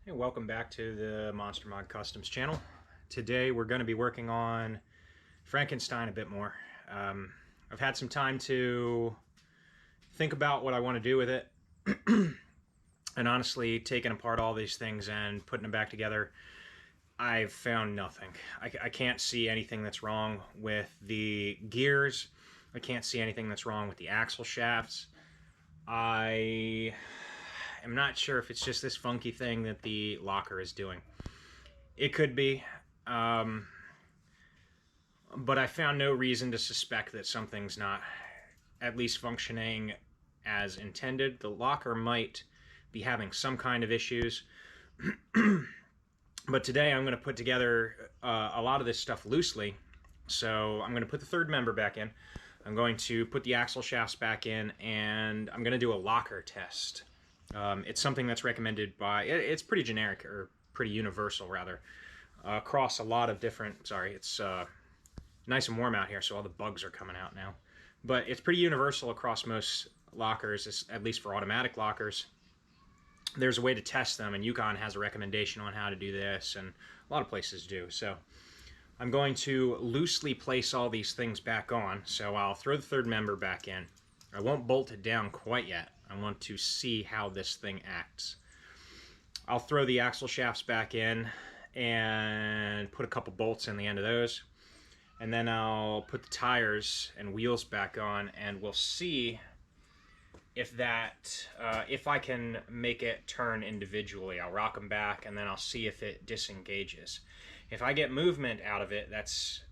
Hey, welcome back to the Monster Mod Customs channel. Today we're going to be working on Frankenstein a bit more. I've had some time to think about what I want to do with it, and honestly, taking apart all these things and putting them back together, I've found nothing. I can't see anything that's wrong with the gears. I can't see anything that's wrong with the axle shafts. I'm not sure if it's just this funky thing that the locker is doing. It could be, but I found no reason to suspect that something's not at least functioning as intended. The locker might be having some kind of issues, but today I'm going to put together a lot of this stuff loosely. So I'm going to put the third member back in. I'm going to put the axle shafts back in, and I'm going to do a locker test. It's something that's recommended by, it's pretty generic, or pretty universal rather, across a lot of different, sorry, it's nice and warm out here, so all the bugs are coming out now. But it's pretty universal across most lockers, at least for automatic lockers. There's a way to test them, and Yukon has a recommendation on how to do this, and a lot of places do. So I'm going to loosely place all these things back on, so I'll throw the third member back in. I won't bolt it down quite yet. I want to see how this thing acts. I'll throw the axle shafts back in and put a couple bolts in the end of those. And then I'll put the tires and wheels back on, and we'll see if if I can make it turn individually. I'll rock them back, and then I'll see if it disengages. If I get movement out of it, that's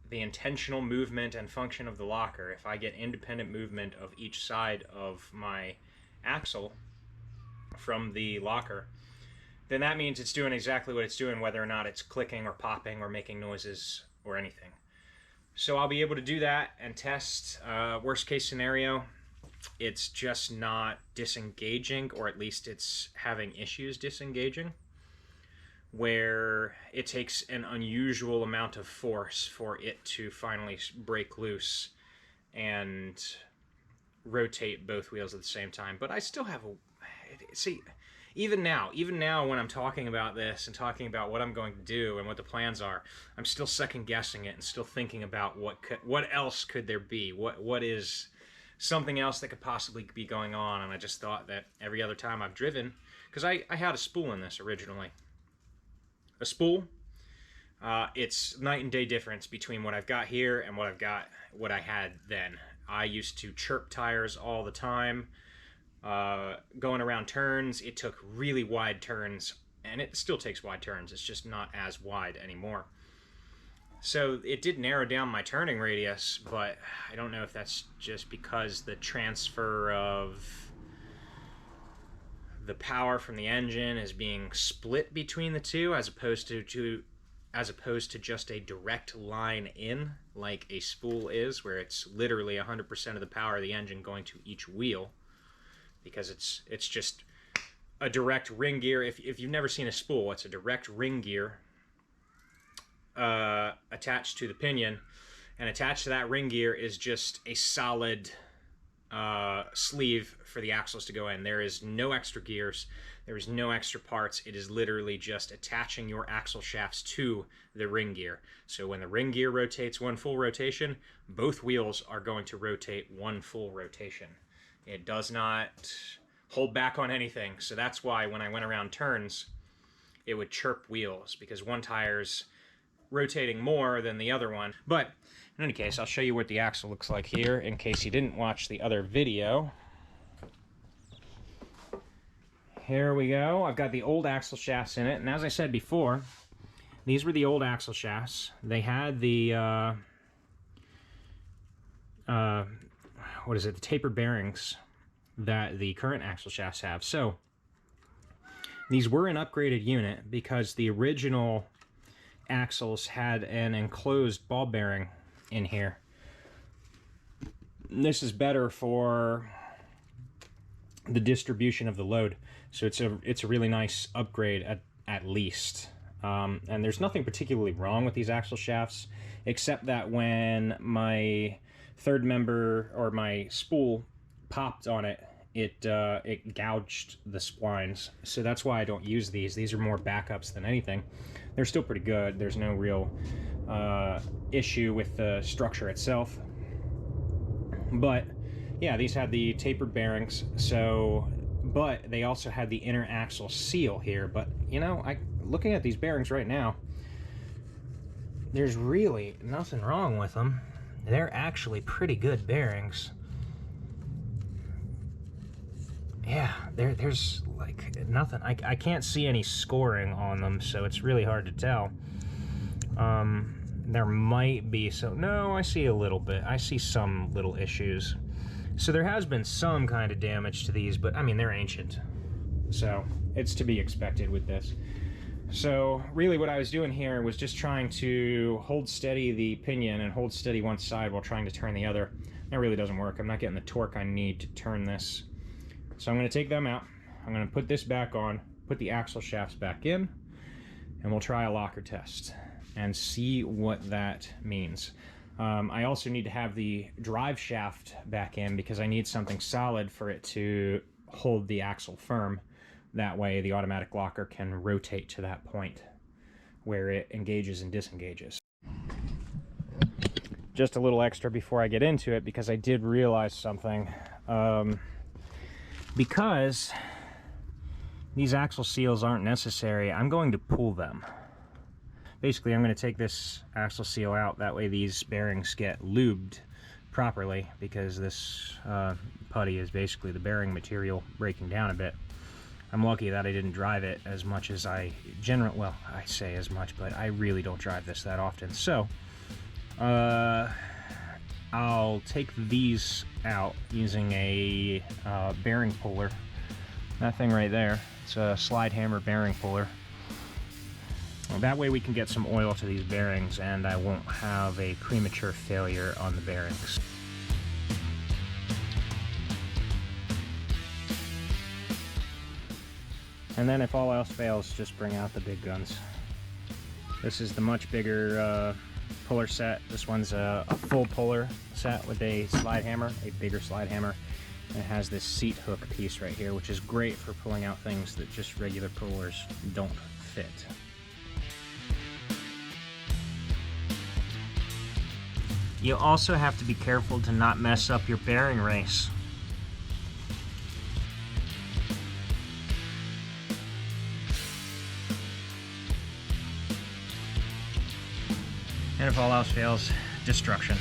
the intentional movement and function of the locker. If I get independent movement of each side of my axle from the locker, then that means it's doing exactly what it's doing, whether or not it's clicking or popping or making noises or anything. So I'll be able to do that and test. Worst case scenario, it's just not disengaging, or at least it's having issues disengaging, where it takes an unusual amount of force for it to finally break loose and rotate both wheels at the same time. But I still have a... See, even now when I'm talking about this and talking about what I'm going to do and what the plans are, I'm still second-guessing it and still thinking about what else could there be? What is something else that could possibly be going on? And I just thought that every other time I've driven... Because I had a spool in this originally. A spool, it's night and day difference between what I've got here and what I had then. I used to chirp tires all the time, going around turns. It took really wide turns, and it still takes wide turns. It's just not as wide anymore. So it did narrow down my turning radius, but I don't know if that's just because the transfer of the power from the engine is being split between the two, as opposed to just a direct line in, like a spool is, where it's literally 100% of the power of the engine going to each wheel, because it's just a direct ring gear. If you've never seen a spool, it's a direct ring gear attached to the pinion, and attached to that ring gear is just a solid sleeve for the axles to go in. There is no extra gears. There is no extra parts. It is literally just attaching your axle shafts to the ring gear. So when the ring gear rotates one full rotation, both wheels are going to rotate one full rotation. It does not hold back on anything. So that's why when I went around turns, it would chirp wheels, because one tire's rotating more than the other one. But in any case, I'll show you what the axle looks like here, in case you didn't watch the other video. Here we go. I've got the old axle shafts in it, and as I said before, these were the old axle shafts. They had the what is it? The taper bearings that the current axle shafts have. So these were an upgraded unit, because the original axles had an enclosed ball bearing in here. This is better for the distribution of the load, so it's a really nice upgrade at least. And there's nothing particularly wrong with these axle shafts, except that when my third member, or my spool, popped on it, it gouged the splines. So that's why I don't use these. These are more backups than anything. They're still pretty good. There's no real issue with the structure itself. But yeah, these had the tapered bearings, so, but they also had the inner axle seal here. But you know, looking at these bearings right now, there's really nothing wrong with them. They're actually pretty good bearings. Yeah, there's like nothing. I can't see any scoring on them, so it's really hard to tell. There might be some. No, I see a little bit. I see some little issues. So there has been some kind of damage to these, but I mean, they're ancient, so it's to be expected with this. So really what I was doing here was just trying to hold steady the pinion and hold steady one side while trying to turn the other. That really doesn't work. I'm not getting the torque I need to turn this. So I'm going to take them out. I'm going to put this back on, put the axle shafts back in, and we'll try a locker test and see what that means. I also need to have the drive shaft back in because I need something solid for it to hold the axle firm. That way the automatic locker can rotate to that point where it engages and disengages. Just a little extra before I get into it, because I did realize something. Because these axle seals aren't necessary, I'm going to pull them. Basically, I'm going to take this axle seal out. That way these bearings get lubed properly, because this putty is basically the bearing material breaking down a bit. I'm lucky that I didn't drive it as much as I generally, well, I say as much, but I really don't drive this that often. So, I'll take these out using a bearing puller. That thing right there, it's a slide hammer bearing puller. Well, that way we can get some oil to these bearings and I won't have a premature failure on the bearings. And then if all else fails, just bring out the big guns. This is the much bigger puller set. This one's a full puller set with a slide hammer, a bigger slide hammer. And it has this seat hook piece right here, which is great for pulling out things that just regular pullers don't fit. You also have to be careful to not mess up your bearing race. And if all else fails, destruction.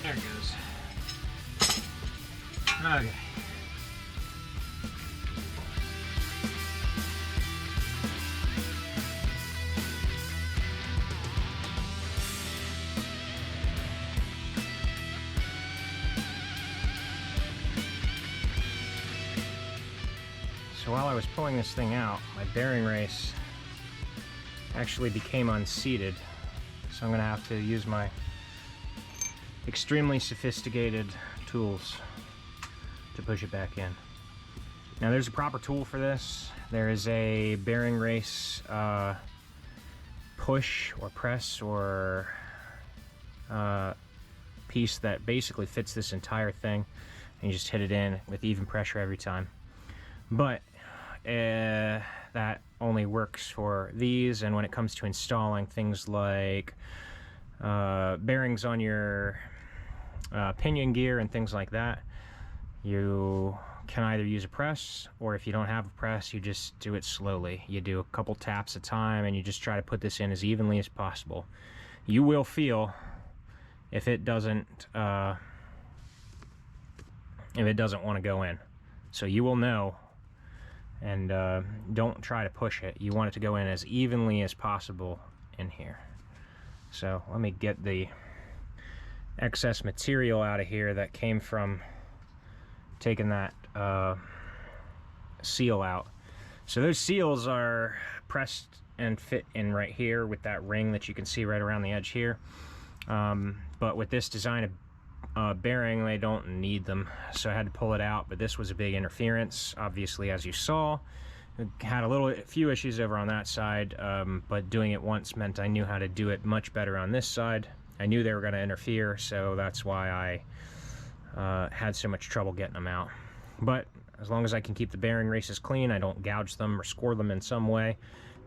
There it goes. Okay. So while I was pulling this thing out, my bearing race actually became unseated. So I'm going to have to use my extremely sophisticated tools to push it back in. Now there's a proper tool for this. There is a bearing race push or press or piece that basically fits this entire thing, and you just hit it in with even pressure every time. But that only works for these, and when it comes to installing things like bearings on your pinion gear and things like that, you can either use a press, or if you don't have a press, you just do it slowly. You do a couple taps at a time and you just try to put this in as evenly as possible. You will feel if it doesn't want to go in, so you will know. And don't try to push it. You want it to go in as evenly as possible in here. So let me get the excess material out of here that came from taking that seal out. So those seals are pressed and fit in right here with that ring that you can see right around the edge here. But with this design of bearing, they don't need them, so I had to pull it out. But this was a big interference, obviously, as you saw. Had a few issues over on that side, but doing it once meant I knew how to do it much better on this side. I knew they were going to interfere, so that's why I had so much trouble getting them out. But as long as I can keep the bearing races clean, I don't gouge them or score them in some way,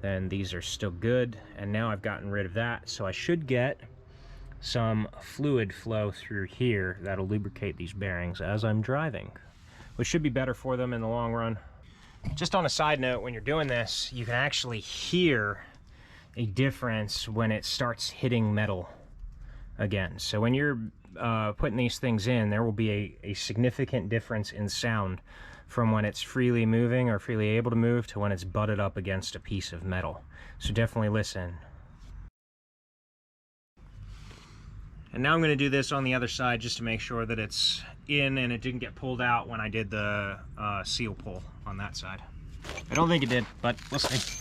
then these are still good. And now I've gotten rid of that, so I should get some fluid flow through here that'll lubricate these bearings as I'm driving, which should be better for them in the long run. Just on a side note, when you're doing this, you can actually hear a difference when it starts hitting metal again. So when you're putting these things in, there will be a significant difference in sound from when it's freely moving or freely able to move to when it's butted up against a piece of metal. So definitely listen. And now I'm going to do this on the other side just to make sure that it's in and it didn't get pulled out when I did the seal pull on that side. I don't think it did, but we'll see.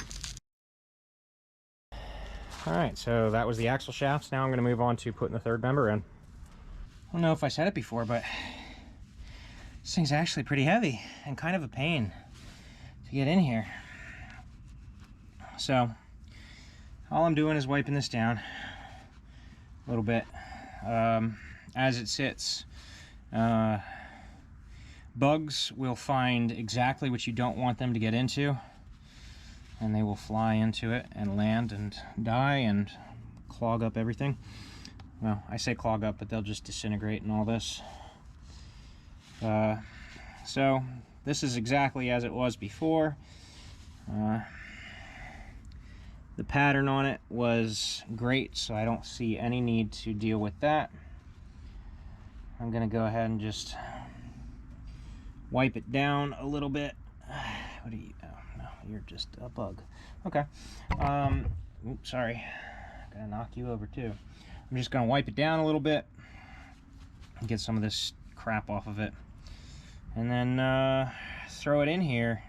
Alright, so that was the axle shafts. Now I'm going to move on to putting the third member in. I don't know if I said it before, but this thing's actually pretty heavy and kind of a pain to get in here. So all I'm doing is wiping this down a little bit as it sits. Bugs will find exactly what you don't want them to get into, and they will fly into it and land and die and clog up everything. Well, I say clog up, but they'll just disintegrate and all this. So this is exactly as it was before. The pattern on it was great, so I don't see any need to deal with that. I'm gonna go ahead and just wipe it down a little bit. What are you? Oh no, you're just a bug. Okay. Oops, sorry. Gonna knock you over too. I'm just gonna wipe it down a little bit, get some of this crap off of it, and then throw it in here,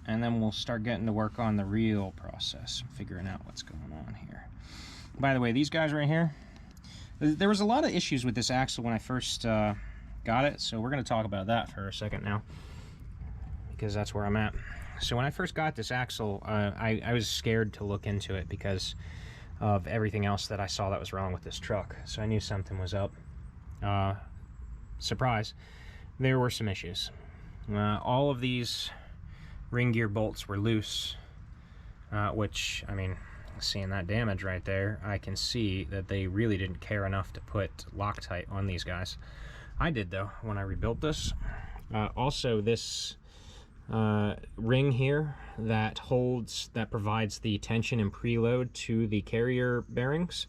and then we'll start getting to work on the real process, figuring out what's going on here. By the way, these guys right here, there was a lot of issues with this axle when I first got it, so we're going to talk about that for a second now, because that's where I'm at. So when I first got this axle, I was scared to look into it because of everything else that I saw that was wrong with this truck, so I knew something was up. Surprise, there were some issues. All of these ring gear bolts were loose, which, I mean, seeing that damage right there, I can see that they really didn't care enough to put Loctite on these guys. I did though when I rebuilt this. Also, this ring here that provides the tension and preload to the carrier bearings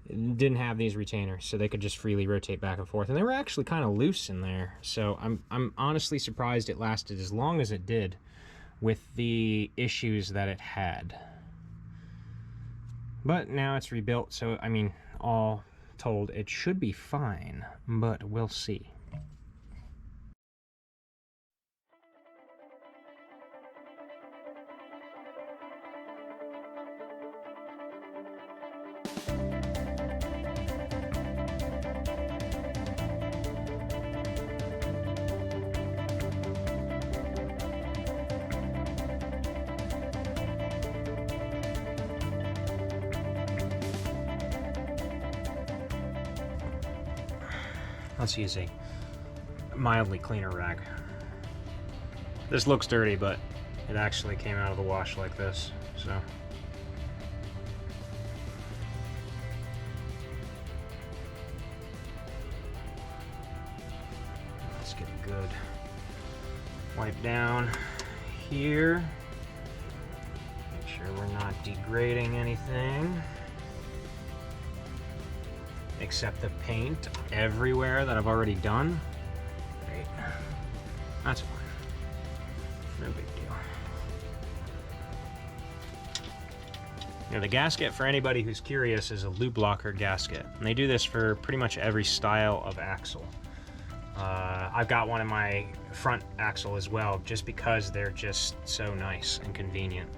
didn't have these retainers, so they could just freely rotate back and forth, and they were actually kind of loose in there. So I'm honestly surprised it lasted as long as it did with the issues that it had. But now it's rebuilt, so I mean, all told, it should be fine, but we'll see. Let's use a mildly cleaner rag. This looks dirty, but it actually came out of the wash like this, so. Let's get a good wipe down here. Make sure we're not degrading anything. Except the paint everywhere that I've already done. Great. That's fine. No big deal. Now, the gasket, for anybody who's curious, is a lube blocker gasket. And they do this for pretty much every style of axle. I've got one in my front axle as well, just because they're just so nice and convenient.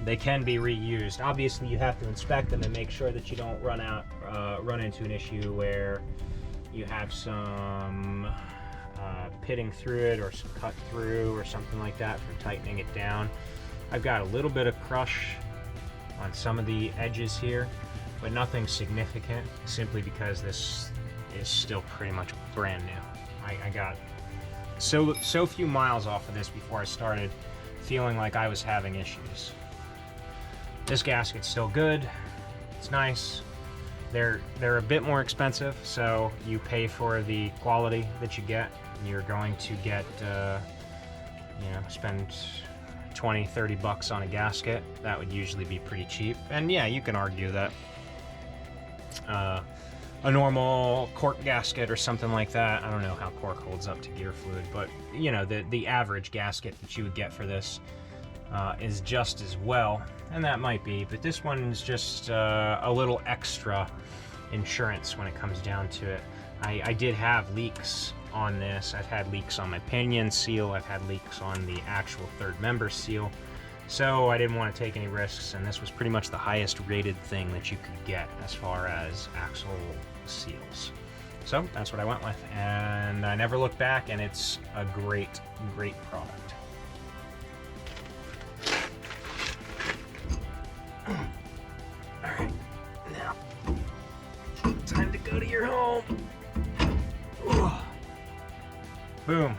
They can be reused. Obviously, you have to inspect them and make sure that you don't run into an issue where you have some pitting through it or some cut through or something like that from tightening it down. I've got a little bit of crush on some of the edges here, but nothing significant, simply because this is still pretty much brand new. I got so few miles off of this before I started feeling like I was having issues. This gasket's still good, it's nice. They're a bit more expensive, so you pay for the quality that you get. You're going to get, you know, spend 20-30 bucks on a gasket. That would usually be pretty cheap. And yeah, you can argue that a normal cork gasket or something like that, I don't know how cork holds up to gear fluid, but you know, the average gasket that you would get for this is just as well, and that might be, but this one is just a little extra insurance when it comes down to it. I did have leaks on this. I've had leaks on my pinion seal, I've had leaks on the actual third member seal, so I didn't want to take any risks, and this was pretty much the highest rated thing that you could get as far as axle seals. So that's what I went with, and I never looked back, and it's a great product. Alright, now, time to go to your home. Boom.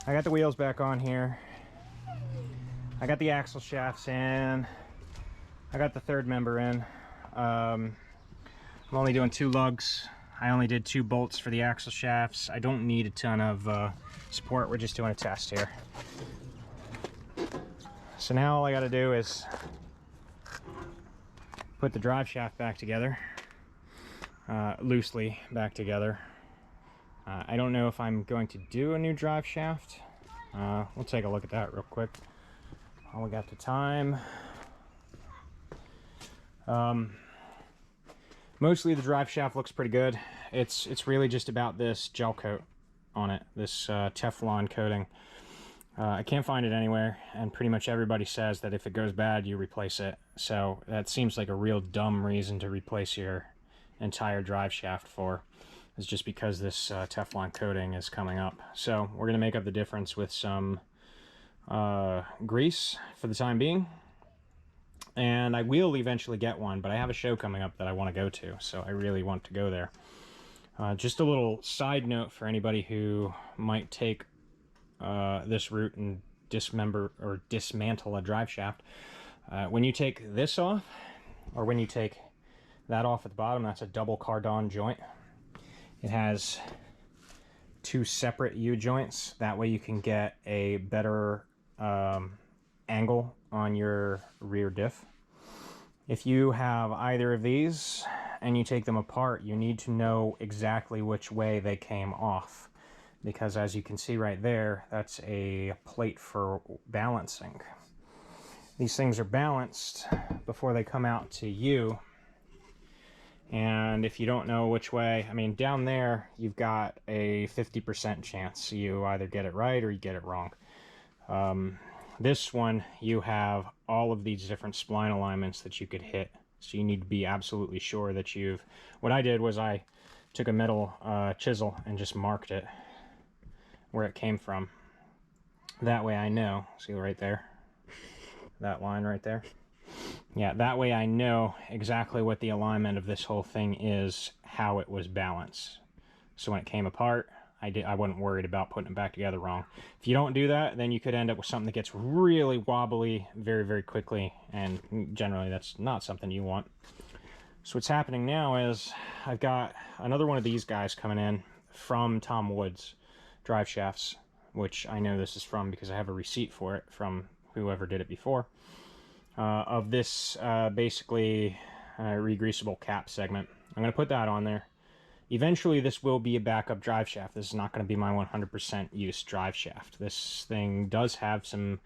I got the wheels back on here. I got the axle shafts in. I got the third member in. I'm only doing 2 lugs. I only did 2 bolts for the axle shafts. I don't need a ton of support. We're just doing a test here. So now all I got to do is put the drive shaft back together, loosely back together. I don't know if I'm going to do a new drive shaft. We'll take a look at that real quick while we got the time. Mostly the drive shaft looks pretty good. It's really just about this gel coat on it, this Teflon coating. I can't find it anywhere, and pretty much everybody says that if it goes bad, you replace it. So that seems like a real dumb reason to replace your entire drive shaft for. Is just because this Teflon coating is coming up. So we're going to make up the difference with some grease for the time being. And I will eventually get one, but I have a show coming up that I want to go to, so I really want to go there. Just a little side note for anybody who might take this route and dismember or dismantle a drive shaft. When you take this off, or when you take that off at the bottom, that's a double cardon joint. It has 2 separate U-joints. That way you can get a better angle on your rear diff. If you have either of these and you take them apart, you need to know exactly which way they came off. Because as you can see right there, that's a plate for balancing. These things are balanced before they come out to you. And if you don't know which way, I mean, down there, you've got a 50% chance you either get it right or you get it wrong. This one, you have all of these different spline alignments that you could hit. So you need to be absolutely sure that you've... What I did was I took a metal chisel and just marked it where it came from. That way I know. See right there? That line right there? Yeah, that way I know exactly what the alignment of this whole thing is, how it was balanced. So when it came apart, I wasn't worried about putting it back together wrong. If you don't do that, then you could end up with something that gets really wobbly very, very quickly, and generally that's not something you want. So what's happening now is I've got another one of these guys coming in from Tom Wood's drive shafts, which I know this is from because I have a receipt for it from whoever did it before. Of this basically Regreasable cap segment. I'm going to put that on there. Eventually, this will be a backup drive shaft. This is not going to be my 100% use drive shaft. This thing does have some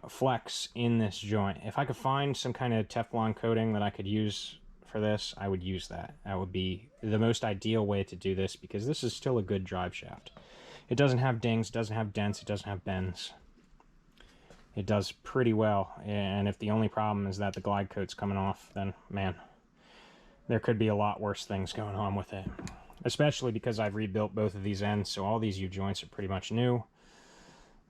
flex in this joint. If I could find some kind of Teflon coating that I could use for this, I would use that. That would be the most ideal way to do this, because this is still a good drive shaft. It doesn't have dings, it doesn't have dents, it doesn't have bends. It does pretty well, and if the only problem is that the glide coat's coming off, then man, there could be a lot worse things going on with it. Especially because I've rebuilt both of these ends, so all these U-joints are pretty much new,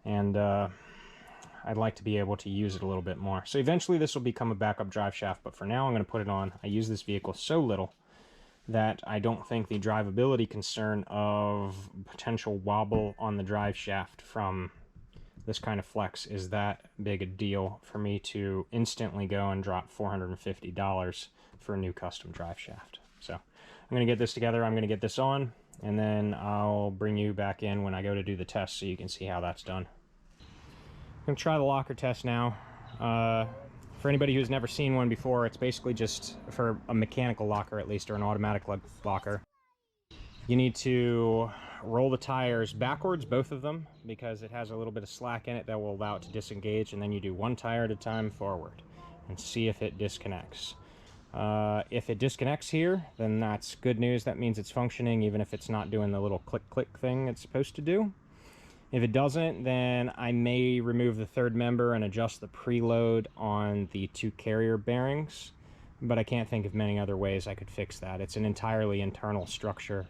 and I'd like to be able to use it a little bit more. So eventually this will become a backup drive shaft, but for now I'm going to put it on. I use this vehicle so little that I don't think the drivability concern of potential wobble on the drive shaft from this kind of flex is that big a deal for me to instantly go and drop $450 for a new custom drive shaft. So I'm going to get this together, I'm going to get this on, and then I'll bring you back in when I go to do the test so you can see how that's done. I'm going to try the locker test now. For anybody who's never seen one before, it's basically just for a mechanical locker at least, or an automatic locker. You need to roll the tires backwards, both of them, because it has a little bit of slack in it that will allow it to disengage, and then you do one tire at a time forward and see if it disconnects. If it disconnects here, then that's good news. That means it's functioning even if it's not doing the little click-click thing it's supposed to do. If it doesn't, then I may remove the third member and adjust the preload on the two carrier bearings, but I can't think of many other ways I could fix that. It's an entirely internal structure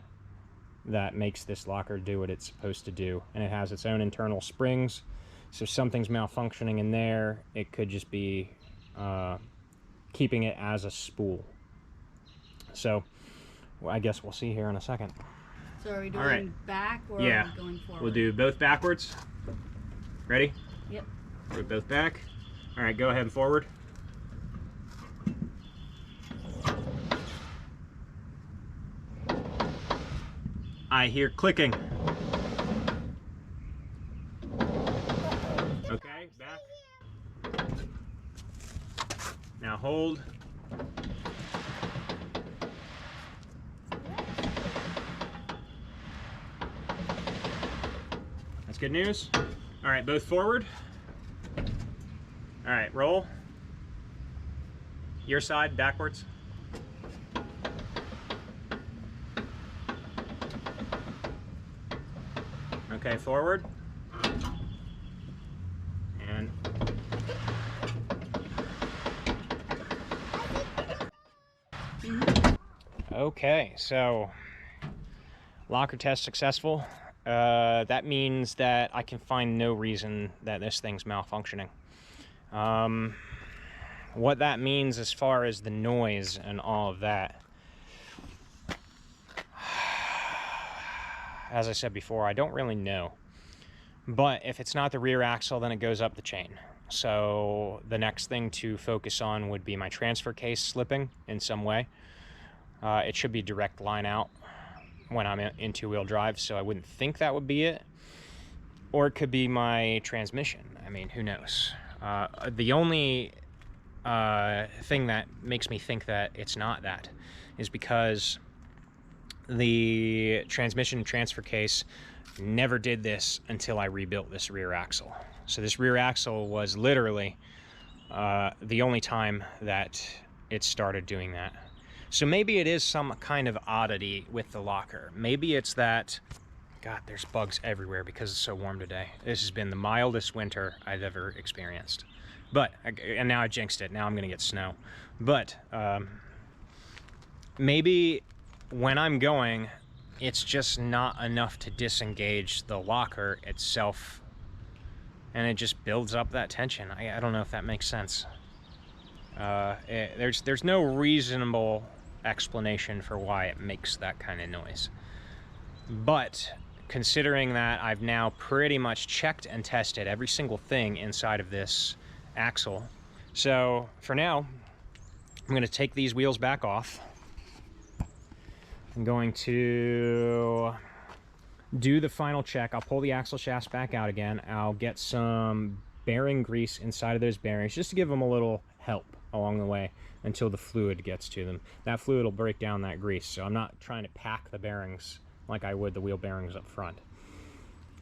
that makes this locker do what it's supposed to do, and it has its own internal springs, so if something's malfunctioning in there, it could just be keeping it as a spool. So well, I guess we'll see here in a second. So are we doing back or are we going forward? We'll do both backwards. Ready? Yep. We're both back. All right, go ahead and forward. I hear clicking. Okay, back. Now hold. That's good news. All right, both forward. All right, roll. Your side, backwards. Okay, forward. And okay, so locker test successful. That means that I can find no reason that this thing's malfunctioning. What that means as far as the noise and all of that, as I said before, I don't really know. But if it's not the rear axle, then it goes up the chain. So the next thing to focus on would be my transfer case slipping in some way. It should be direct line out when I'm in two-wheel drive, so I wouldn't think that would be it. Or it could be my transmission. I mean, who knows? The only thing that makes me think that it's not that is because the transmission transfer case never did this until I rebuilt this rear axle. So this rear axle was literally the only time that it started doing that. So maybe it is some kind of oddity with the locker. Maybe it's that, God, there's bugs everywhere because it's so warm today. This has been the mildest winter I've ever experienced. But, and now I jinxed it, now I'm gonna get snow. But maybe when I'm going, it's just not enough to disengage the locker itself, and it just builds up that tension. I don't know if that makes sense. There's no reasonable explanation for why it makes that kind of noise. But considering that I've now pretty much checked and tested every single thing inside of this axle, so for now I'm going to take these wheels back off. I'm going to do the final check. I'll pull the axle shafts back out again. I'll get some bearing grease inside of those bearings just to give them a little help. along the way until the fluid gets to them. That fluid will break down that grease, so I'm not trying to pack the bearings like I would the wheel bearings up front.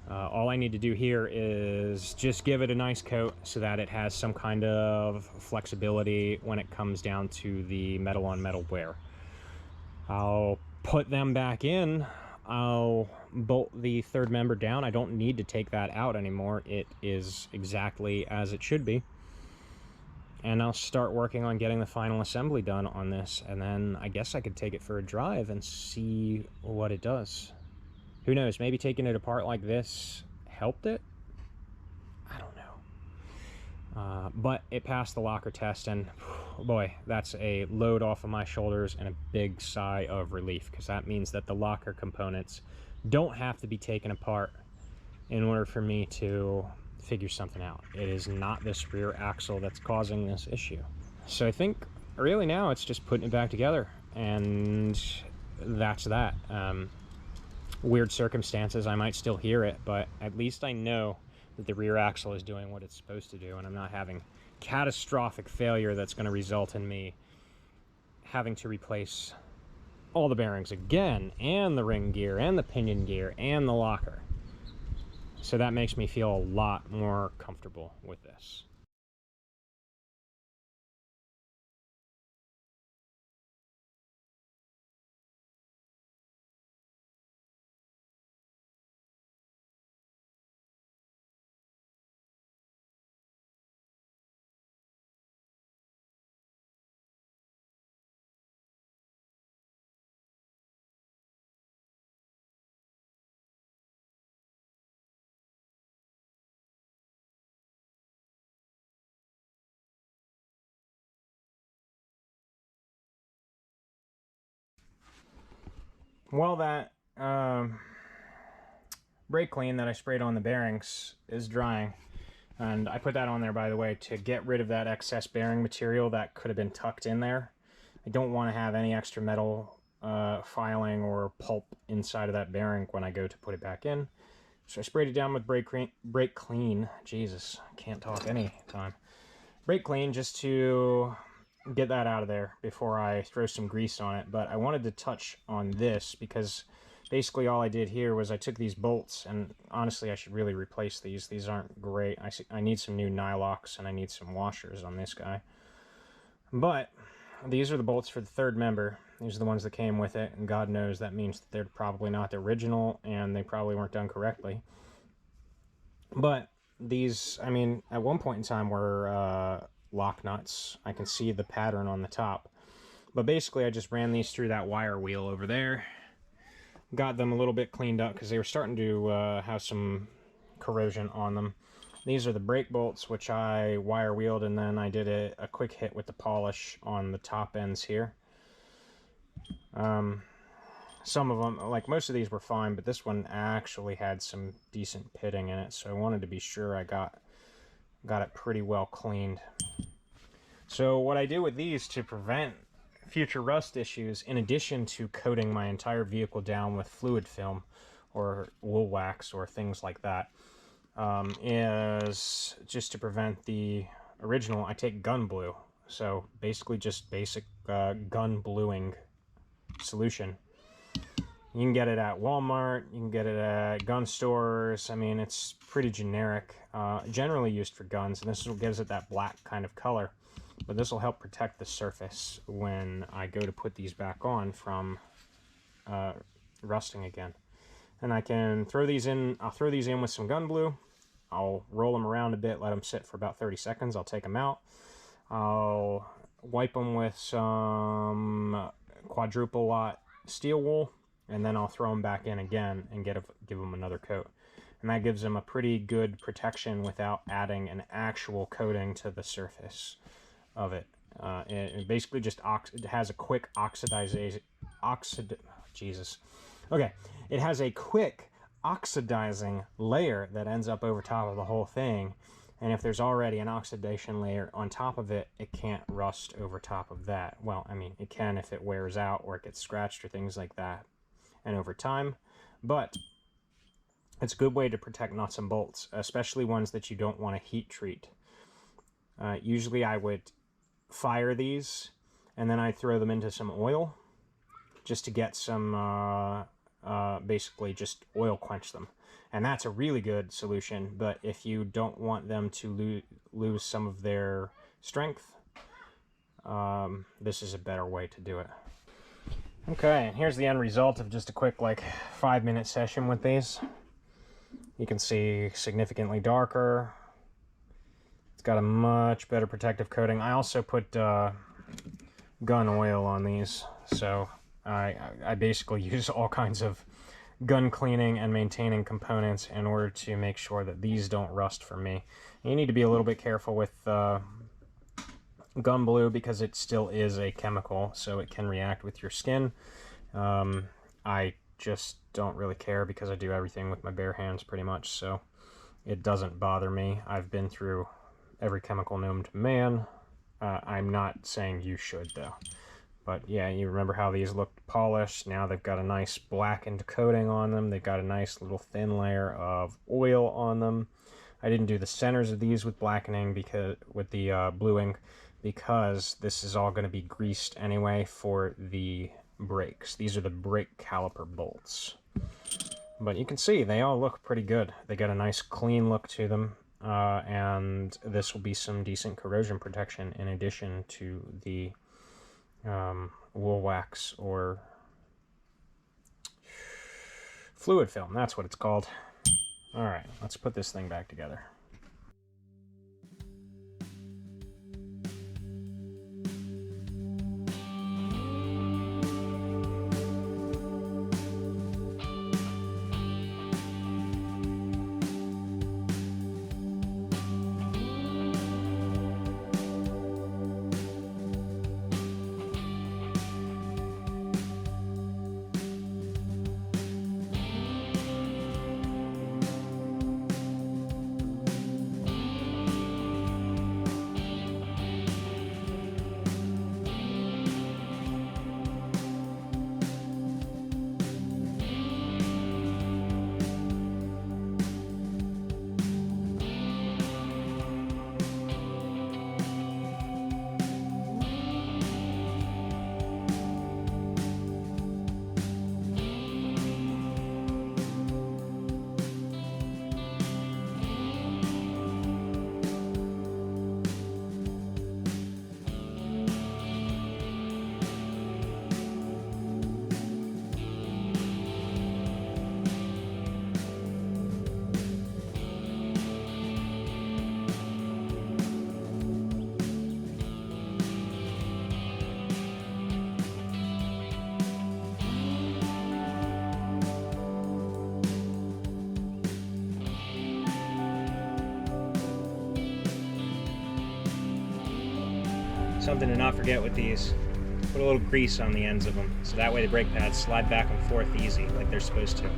All I need to do here is just give it a nice coat so that it has some kind of flexibility when it comes down to the metal on metal wear. I'll put them back in. I'll bolt the third member down. I don't need to take that out anymore. It is exactly as it should be. And I'll start working on getting the final assembly done on this, and then I guess I could take it for a drive and see what it does. Who knows, maybe taking it apart like this helped it? I don't know. But it passed the locker test, and boy, that's a load off of my shoulders and a big sigh of relief, because that means that the locker components don't have to be taken apart in order for me to figure something out. It is not this rear axle that's causing this issue. So I think really now it's just putting it back together, and that's that. Weird circumstances, I might still hear it, but at least I know that the rear axle is doing what it's supposed to do, and I'm not having catastrophic failure that's going to result in me having to replace all the bearings again, and the ring gear, and the pinion gear, and the locker. So that makes me feel a lot more comfortable with this. Well, that brake clean that I sprayed on the bearings is drying, and I put that on there, by the way, to get rid of that excess bearing material that could have been tucked in there. I don't want to have any extra metal filing or pulp inside of that bearing when I go to put it back in. So I sprayed it down with brake clean. Jesus, I can't talk any time. Brake clean, just to get that out of there before I throw some grease on it. But I wanted to touch on this because basically all I did here was I took these bolts, and honestly I should really replace these. These aren't great. I need some new nylocks, and I need some washers on this guy. But these are the bolts for the third member. These are the ones that came with it, and God knows that means that they're probably not the original, and they probably weren't done correctly. But these, I mean, at one point in time were lock nuts. I can see the pattern on the top. But basically I just ran these through that wire wheel over there. Got them a little bit cleaned up because they were starting to have some corrosion on them. These are the brake bolts, which I wire wheeled, and then I did a quick hit with the polish on the top ends here. Some of them, like most of these, were fine, but this one actually had some decent pitting in it, so I wanted to be sure I got it pretty well cleaned. So what I do with these to prevent future rust issues, in addition to coating my entire vehicle down with fluid film or wool wax or things like that, is just to prevent the original, I take gun blue. So basically just basic gun bluing solution. You can get it at Walmart, you can get it at gun stores. I mean, it's pretty generic, generally used for guns, and this gives it that black kind of color. But this will help protect the surface when I go to put these back on from rusting again. And I can throw these in, I'll throw these in with some gun blue. I'll roll them around a bit, let them sit for about 30 seconds. I'll take them out. I'll wipe them with some quadruple lot steel wool, and then I'll throw them back in again and give them another coat. And that gives them a pretty good protection without adding an actual coating to the surface of it. It basically just it has a quick it has a quick oxidizing layer that ends up over top of the whole thing, and if there's already an oxidation layer on top of it, it can't rust over top of that. Well, I mean, it can if it wears out or it gets scratched or things like that, and over time, but it's a good way to protect nuts and bolts, especially ones that you don't want to heat treat. Usually I would fire these, and then I throw them into some oil just to get some, basically just oil quench them. And that's a really good solution, but if you don't want them to lose some of their strength, this is a better way to do it. Okay, and here's the end result of just a quick, like, 5-minute session with these. You can see significantly darker. It's got a much better protective coating. I also put gun oil on these, so I basically use all kinds of gun cleaning and maintaining components in order to make sure that these don't rust for me. And you need to be a little bit careful with gun blue because it still is a chemical, so it can react with your skin. I just don't really care because I do everything with my bare hands pretty much, so it doesn't bother me. I've been through every chemical known to man. I'm not saying you should, though. But yeah, you remember how these looked polished. Now they've got a nice blackened coating on them. They've got a nice little thin layer of oil on them. I didn't do the centers of these with blackening because with the blue ink, because this is all going to be greased anyway for the brakes. These are the brake caliper bolts. But you can see they all look pretty good. They got a nice clean look to them, and this will be some decent corrosion protection in addition to the wool wax or fluid film. That's what it's called. All right, let's put this thing back together. Something to not forget with these, put a little grease on the ends of them, so that way the brake pads slide back and forth easy, like they're supposed to.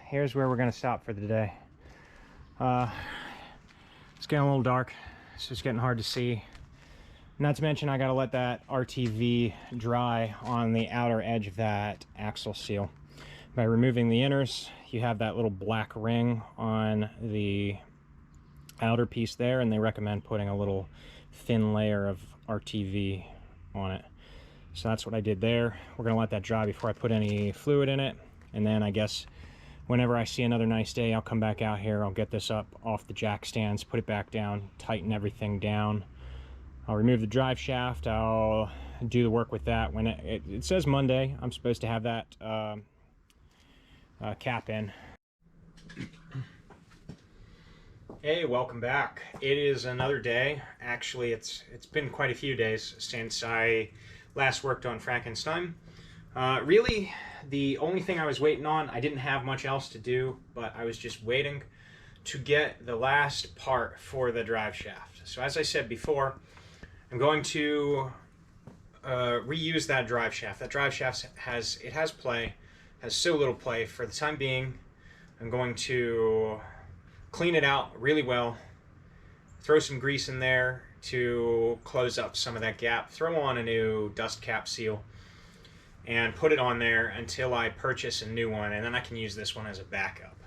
Here's where we're going to stop for the day. It's getting a little dark, so it's getting hard to see. Not to mention I got to let that RTV dry on the outer edge of that axle seal. By removing the inners, you have that little black ring on the outer piece there, and they recommend putting a little thin layer of RTV on it. So that's what I did there. We're gonna let that dry before I put any fluid in it, and then I guess whenever I see another nice day, I'll come back out here, I'll get this up off the jack stands, put it back down, tighten everything down. I'll remove the drive shaft, I'll do the work with that. When it says Monday, I'm supposed to have that cap in. Hey, welcome back. It is another day. Actually, it's been quite a few days since I last worked on Frankenstein. Really, the only thing I was waiting on, I didn't have much else to do, but I was just waiting to get the last part for the drive shaft. So as I said before, I'm going to reuse that drive shaft. That drive shaft has play, has so little play. For the time being, I'm going to clean it out really well, throw some grease in there to close up some of that gap, throw on a new dust cap seal, and put it on there until I purchase a new one, and then I can use this one as a backup.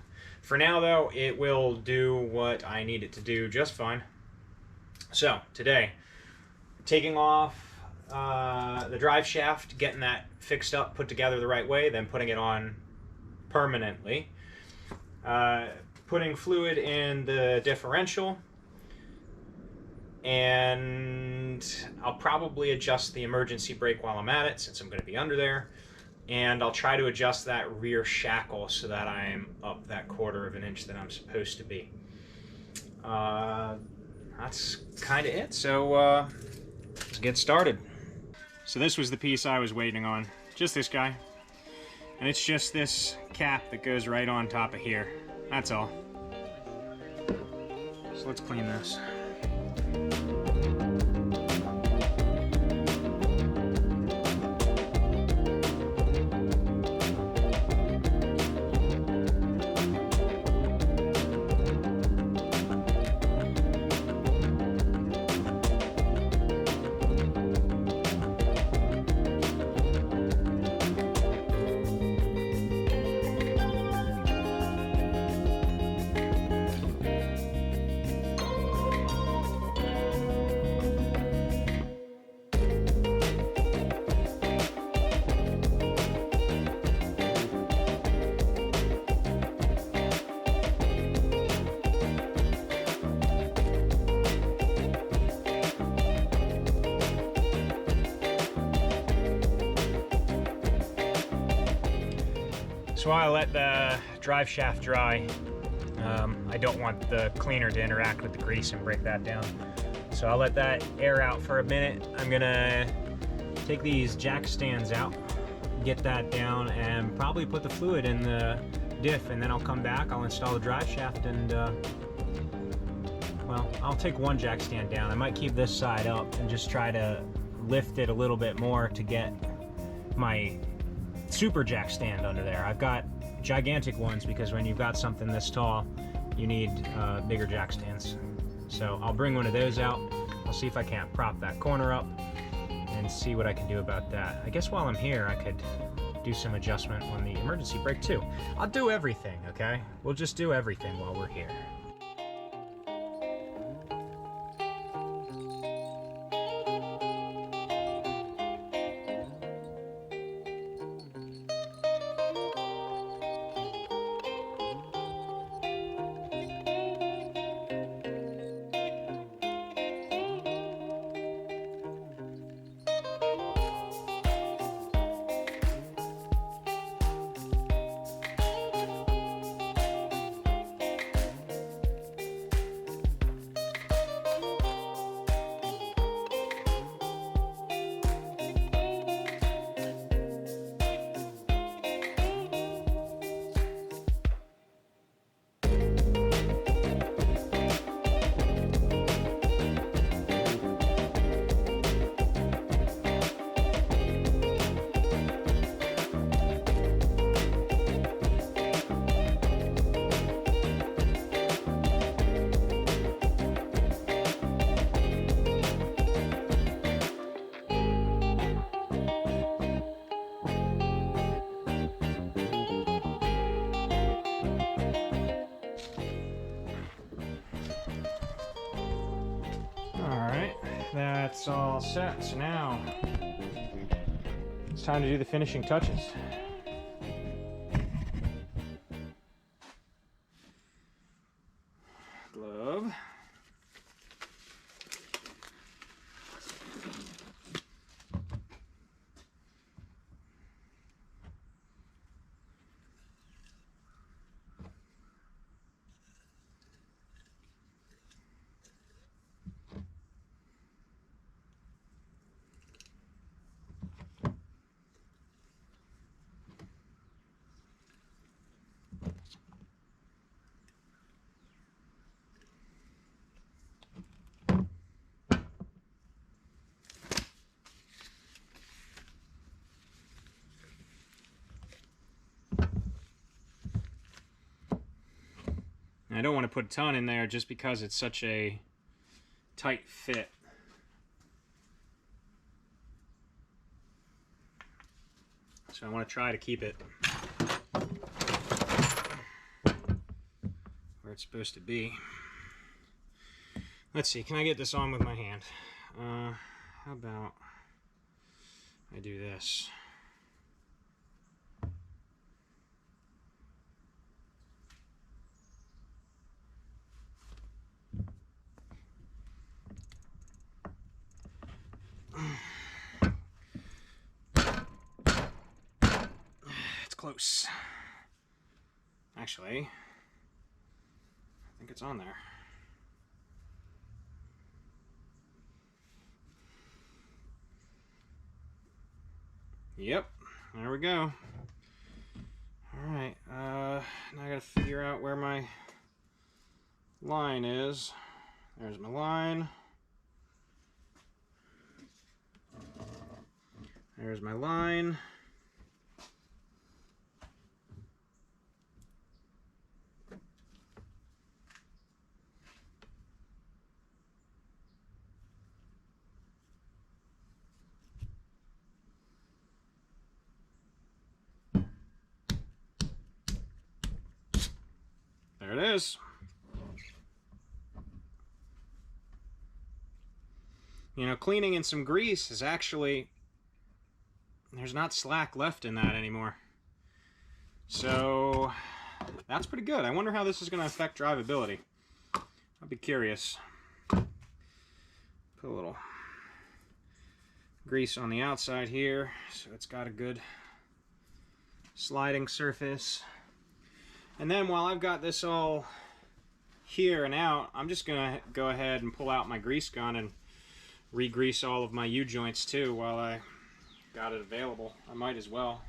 For now though, it will do what I need it to do just fine. So today, taking off the drive shaft, getting that fixed up, put together the right way, then putting it on permanently. Putting fluid in the differential, and I'll probably adjust the emergency brake while I'm at it since I'm going to be under there, and I'll try to adjust that rear shackle so that I'm up that 1/4 of an inch that I'm supposed to be. That's kind of it, so let's get started. So this was the piece I was waiting on, just this guy, and it's just this cap that goes right on top of here. That's all. So let's clean this. So while I let the drive shaft dry, I don't want the cleaner to interact with the grease and break that down. So I'll let that air out for a minute. I'm gonna take these jack stands out, get that down, and probably put the fluid in the diff, and then I'll come back, I'll install the drive shaft, and well, I'll take one jack stand down. I might keep this side up and just try to lift it a little bit more to get my super jack stand under there. I've got gigantic ones because when you've got something this tall, you need bigger jack stands. So I'll bring one of those out. I'll see if I can't prop that corner up and see what I can do about that. I guess while I'm here, I could do some adjustment on the emergency brake too. I'll do everything, okay? We'll just do everything while we're here. that's all set. So now it's time to do the finishing touches. Glove. I don't want to put a ton in there just because it's such a tight fit. So I want to try to keep it where it's supposed to be. Let's see, can I get this on with my hand? How about I do this? It's close. Actually, I think it's on there. Yep, there we go. Alright, now I gotta figure out where my line is. There's my line. There's my line. There it is. You know, cleaning in some grease is actually, there's not slack left in that anymore. So that's pretty good. I wonder how this is going to affect drivability. I'll be curious. Put a little grease on the outside here so it's got a good sliding surface. And then while I've got this all here and out, I'm just going to go ahead and pull out my grease gun and re-grease all of my U-joints too while I got it available. I might as well.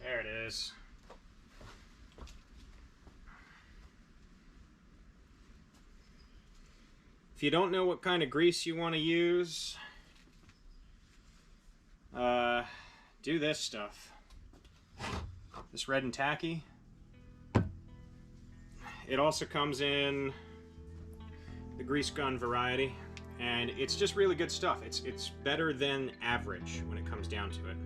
There it is. If you don't know what kind of grease you want to use, do this stuff. This red and tacky. It also comes in the grease gun variety, and it's just really good stuff. It's better than average when it comes down to it.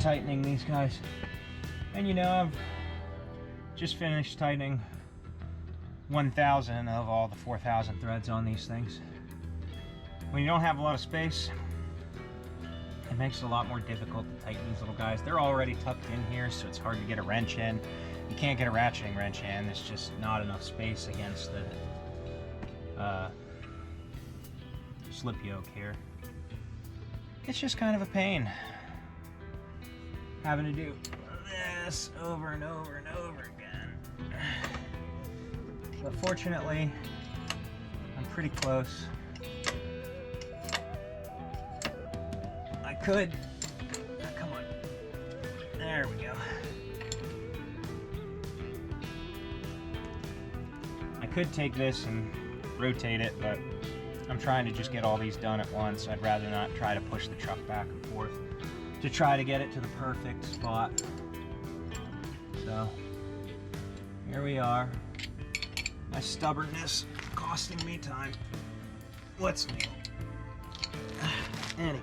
tightening these guys. And you know, I've just finished tightening 1,000 of all the 4,000 threads on these things. When you don't have a lot of space, it makes it a lot more difficult to tighten these little guys. They're already tucked in here, so it's hard to get a wrench in. You can't get a ratcheting wrench in. There's just not enough space against the slip yoke here. It's just kind of a pain having to do this over and over and over again. But fortunately, I'm pretty close. I could, come on, there we go. I could take this and rotate it, but I'm trying to just get all these done at once. I'd rather not try to push the truck back and forth to try to get it to the perfect spot. So here we are. My stubbornness costing me time. What's new? Anyway.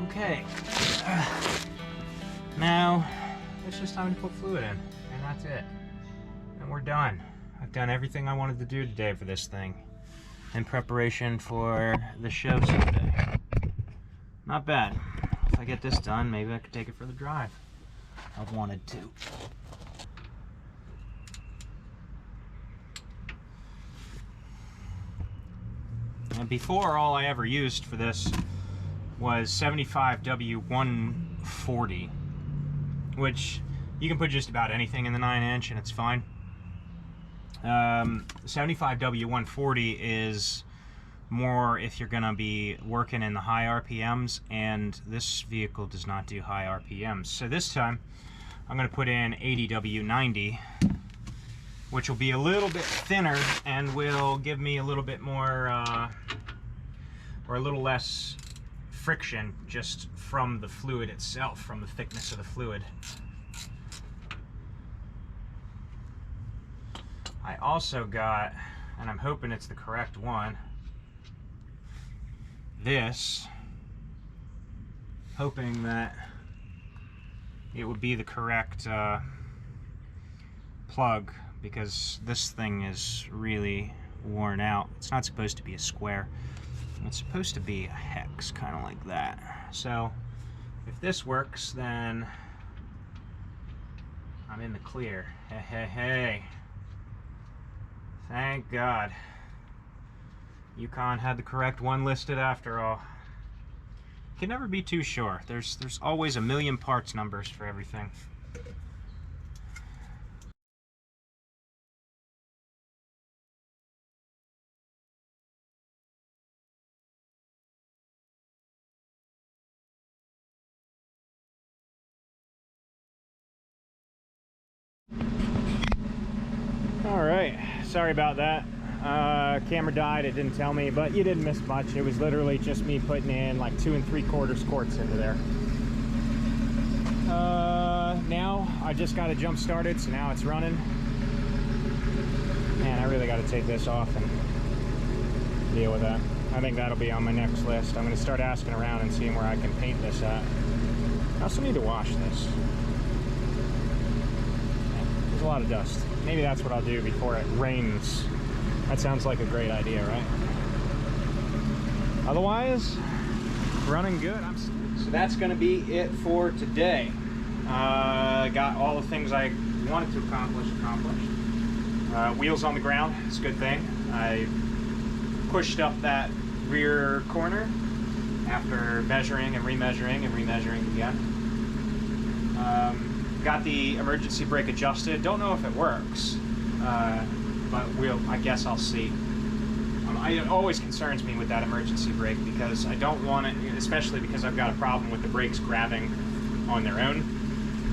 Okay, now it's just time to put fluid in, and that's it. And we're done. I've done everything I wanted to do today for this thing in preparation for the show someday. Not bad. If I get this done, maybe I could take it for the drive. I've wanted to. And before, all I ever used for this was 75W140, which you can put just about anything in the 9-inch and it's fine. 75W140 is more if you're going to be working in the high RPMs, and this vehicle does not do high RPMs. So this time I'm going to put in 80W90, which will be a little bit thinner and will give me a little bit more or a little less friction just from the fluid itself, from the thickness of the fluid. I also got, and I'm hoping it's the correct one, this, hoping that it would be the correct plug, because this thing is really worn out. It's not supposed to be a square. It's supposed to be a hex, kind of like that. So if this works, then I'm in the clear. Hey, hey, hey. Thank God. Yukon had the correct one listed after all. You can never be too sure. There's always a million parts numbers for everything. Alright, sorry about that. Camera died, it didn't tell me, but you didn't miss much. It was literally just me putting in like 2 3/4 quarts into there. Now I just got it jump started, so now it's running. Man, I really got to take this off and deal with that. I think that'll be on my next list. I'm going to start asking around and seeing where I can paint this at. I also need to wash this. There's a lot of dust. Maybe that's what I'll do before it rains. That sounds like a great idea, right? Otherwise, running good. So that's going to be it for today. Got all the things I wanted to accomplish accomplished. Wheels on the ground, it's a good thing. I pushed up that rear corner after measuring and remeasuring and remeasuring again. got the emergency brake adjusted. Don't know if it works, but I guess I'll see. It always concerns me with that emergency brake because I don't want it, especially because I've got a problem with the brakes grabbing on their own.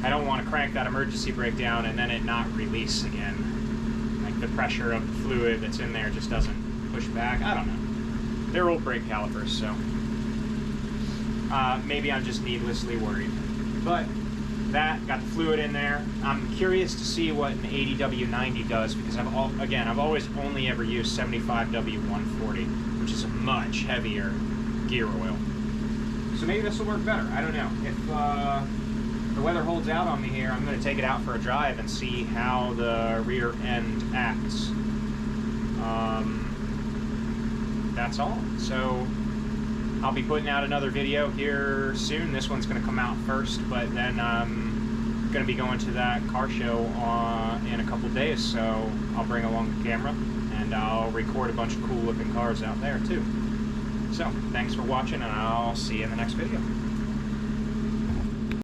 I don't want to crank that emergency brake down and then it not release again. Like the pressure of the fluid that's in there just doesn't push back. I don't know. They're old brake calipers, so maybe I'm just needlessly worried. But that got the fluid in there. I'm curious to see what an 80W90 does because I've always only ever used 75W140, which is a much heavier gear oil. So maybe this will work better. I don't know. If the weather holds out on me here, I'm going to take it out for a drive and see how the rear end acts. That's all. So I'll be putting out another video here soon. This one's going to come out first, but then I'm going to be going to that car show in a couple days, so I'll bring along the camera and I'll record a bunch of cool looking cars out there too. So thanks for watching, and I'll see you in the next video.